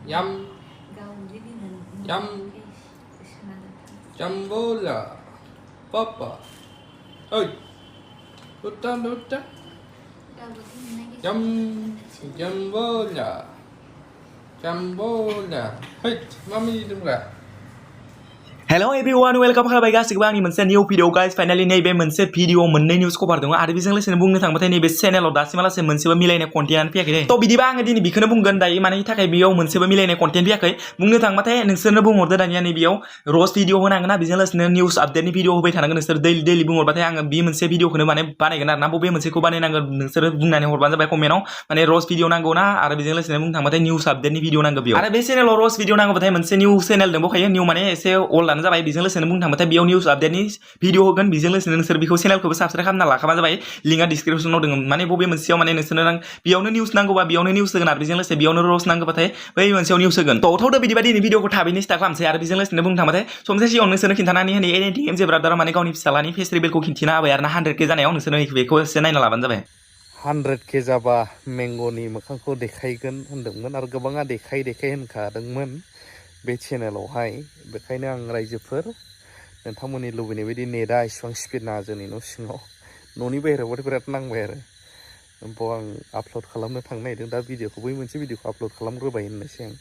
Yum. Yum. Jambola. Papa. Oi. Utan. Yum. Jambola. Jambola. Hey, mami dum gak? Hello everyone, welcome खालामबाय गासिबो आंनि मोनसे new video guys finally नैबे मोनसे video मोननै निउस कभार दङ आरो बेजों लोगोसे बुंनो थांबाथाय नैबे चेनेलाव दासिमालासे मोनसेबो मिलायनाय कन्टेन्टआनो फैयाखै थ' बिदिबा आङो दिनै बेखौनो बुंगोन दायो मानि थाखाय बेयाव मोनसेबो मिलायनाय कन्टेन्ट फैयाखै बुंनो थांबाथाय नोंसोरनो बुंहरदो दानिया नैबेयाव र'ज भिडिअ होनांगोन ना बेजों लोगोसे निउस आपडेटनि भिडिअ होबाय थानांगोन नोंसोर दैलि बुंहरबाथाय आङो बे मोनसे भिडिअखौनो माने बानायगोन आरो ना बबे मोनसेखौ बानायनांगोन नोंसोरो बुंनानै हरबानो जाबाय कमेन्टआव माने र'ज भिडिअ नांगौ ना आरो बेजों लोगोसे बुंनो थांबाथाय निउस आपडेटनि भिडिअ नांगौ बेयाव आरो बे चेनेलाव र'ज भिडिअ नांगौबाथाय मोनसे निउ चेनेल दंबावखायो निउ माने एसे अल्डआनो जाबाय बेजों लोगोसे बुंनो थांबाथाय बेयाव निउस आपडेटनि भिडिअ होगोन बेजों लोगोसे नोंसोर बेखौ चेनेलखौबो साबसक्राइब खालामना लाखाबानो जाबाय लिंकआ डिसक्रिप्शनाव दङ माने बबे मोनसेयाव माने नोंसोरनो बेयावनो निउस नांगौबा बेयावनो निउस होगोन आरो बेजों लोगोसे बेयावनो र'ज नांगौबाथाय बै मोनसेयाव निउस होगोन थ' बिदिबा दिनै भिडिअखौ थाबैनो स्टार्ट खालामसै आरो बेजों लोगोसे बुंनो थांबाथाय समसे सिगाङाव नोंसोरनो खिन्थानानै होनो एनएटिएम जे ब्रादारा माने गावनि फिसालानि फेस रिभिलखौ खिन्थिना होबाय आरो ना 100K जानायाव नोंसोरनो बेखौ एसे नायना लाबानो जाबाय 100K जाबा मेंग'नि मोखांखौ देखायगोन होनदोंमोन आरो गोबाङा देखाय होनखादोंमोन बे चेनेलावहाय बेखायनो आं रायजोफोर नोंथांमोननि लुबैनाय बायदि नेटआ इसेबां स्पिड नाङा जोंनि न' सिङाव न'नि बाहेरायावबाथाय बिराद नांबाय आरो ओमफ्राय आं आपल'ड खालामनो थांनो नागिरदों दा भिडिअखौ बै मोनसे भिडिअखौ आपल'ड खालामग्रोबाय होननोसै आं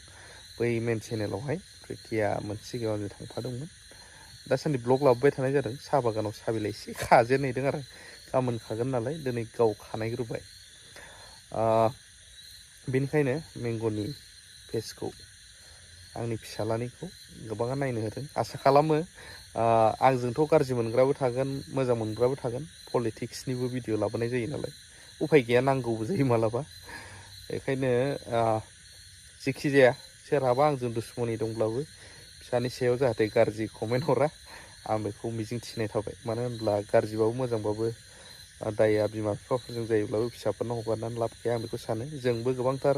बै मेन चेनेलावहाय प्रिथिया मोनसे सिगाङाव आंजों थांफादोंमोन दासान्दि ब्लग लाबोबाय थानाय जादों साहा बागानाव साहा बिलाइ एसे खाजेनहैदों आरो गाबोन खागोन नालाय दिनै गाव खानायग्रोबाय बेनिखायनो मेंग'नि फेसखौ आंनि फिसालानिखौ गोबाङा नायनो होदों आसा खालामो आंजोंथ' गाज्रि मोनग्राबो थागोन मोजां मोनग्राबो थागोन पलिटिक्सनिबो भिडिअ लाबोनाय जायो नालाय उफाय गैया नांगौबो जायो मालाबा बेखायनो जेखि जाया सोरहाबा आंजों दुश्मनि दंब्लाबो फिसानि सायाव जाहाथे गाज्रि कमेन्ट हरा आं बेखौ मिजिं थिनाय थाबाय मानो होनब्ला गाज्रिबाबो मोजांबाबो दाया बिमा बिफाफोरजों जायोब्लाबो फिसाफोरनो हगारनानै लाब गैया आं बेखौ सानो जोंबो गोबांथार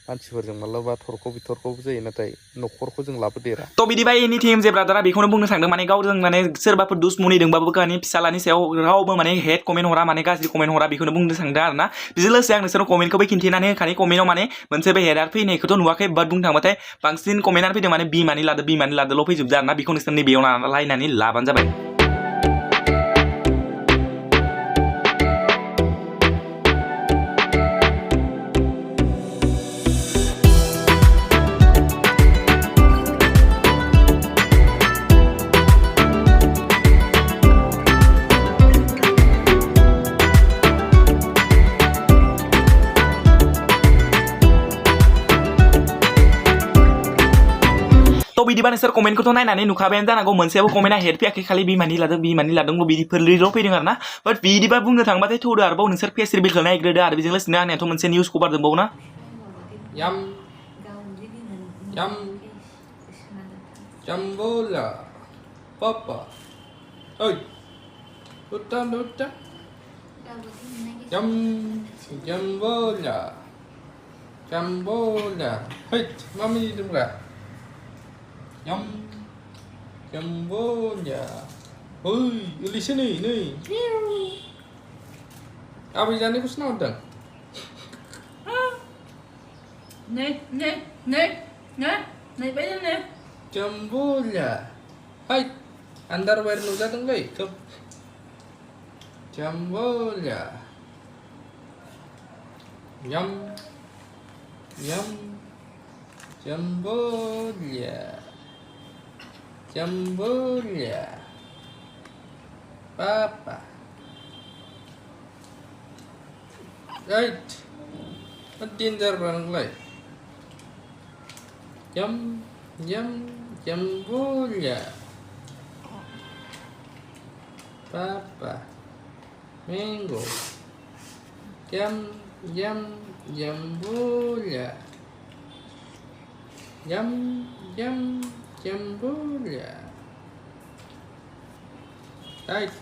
मानसिफोरजों मालाबा थरख' बिथरख'बो जायो नाथाय न'खरखौ जों लाबोदेरा थ' बिदिबा एनएटिएम जे ब्रादारा बेखौनो बुंनो सानदों माने गावजों माने सोरबाफोर दुश्मनि दंबाबो गावनि फिसालानि सायाव रावबो माने हेट कमेन्ट हरा माने गाज्रि कमेन्ट हरा बेखौनो बुंनो सानदों आरो ना बेजों लोगोसे आं नोंसोर कमेन्टखौबो खिन्थिनानै होखानि कमेन्टआव माने मोनसेबो हेडार फैनायखौथ' नुवाखै बाट बुंनो थांबाथाय बांसिन कमेन्टआनो फैदों माने बिमानि लादोल' फैजोबदों आरो ना बेखौ नोंसोर नैबेयाव लायनानै लाबानो जाबाय थ' बिदिबा नोंसोर कमेन्टखौथ' नायनानै नुखाबायानो जानांगौ मोनसेयाबो कमेन्टआ हेड फैयाखै खालि बिमानि लादोंल' बिदिफोरल' फैदों आरो ना बाट बिदिबा बुंनो थांबाथाय थौदो आरोबाव नोंसोर फेस रिभिलखौ नायग्रोदो आरो बेजों लोगोसे आंनियाथ' मोनसे निउस कभार दंबावो ना Yum. Yum. Jambola. Papa. Oi. Utan. Yum. Jambola. Jambola. Hey, mami dum gak? Yum. Jambola. Oi, di sini nih. Apa jangan ikut senodang? Này bây giờ nè. Jambola. Hai, underwear lu datang gak ikut? Jambola. Yum. Jambola. Papa. Right. Tinjar barang lain. Jambola. Papa. Mango. Jambola. Jambola. Right.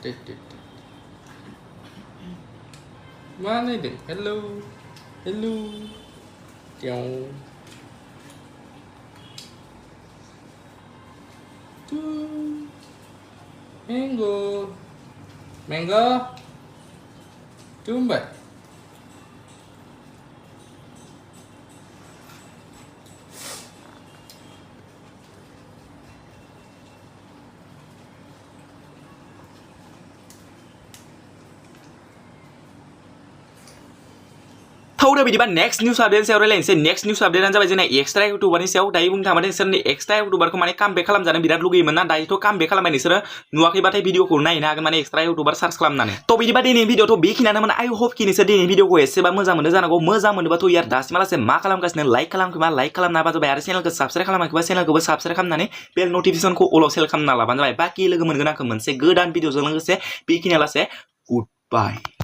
Mana itu? Hello. Mango. Tumbat. दा बिदिबा next news update सायाव रायलायनोसै next news आपडेटआनो जाबाय जोंना extra इउटुबारनि सायाव दायो बुंनो थाङोबा नोंसोरनि एक्सट्रा इउटुबारखौ माने कामबेक खालामजानो बिराद लुगैयोमोन ना दायोथ' कामबेक खालामबाय नोंसोरो नुवाखैबाथाय भिडिअखौ नायनो हागोन माने एक्सट्रा इउटुबार सार्च खालामनानै थ' बिदिबा दिनैनि भिडिअ'थ' बेखिनियानोमोन आइ होप कि नोंसोर दिनैनि भिडिअखौ एसेबा मोजां मोनदों जानांगौ मोजां मोनोबाथ' यार दासिमालासे मा खालामगासिनो लाइक खालामखोमा लाइक खालामना होबा जाबाय आरो चेनेलखौ साबस्क्राइब खालामाखैबा चेनेलखौबो साबस्क्राइब खालामनानै बेल नटिफिकेसनखौ अलाव सेल खालामना लाबानो जाबाय बाखि लोगो मोनगोन आंखौ मोनसे गोदान भिडिअजों लोगोसे बेखिनियालासे गुड बाय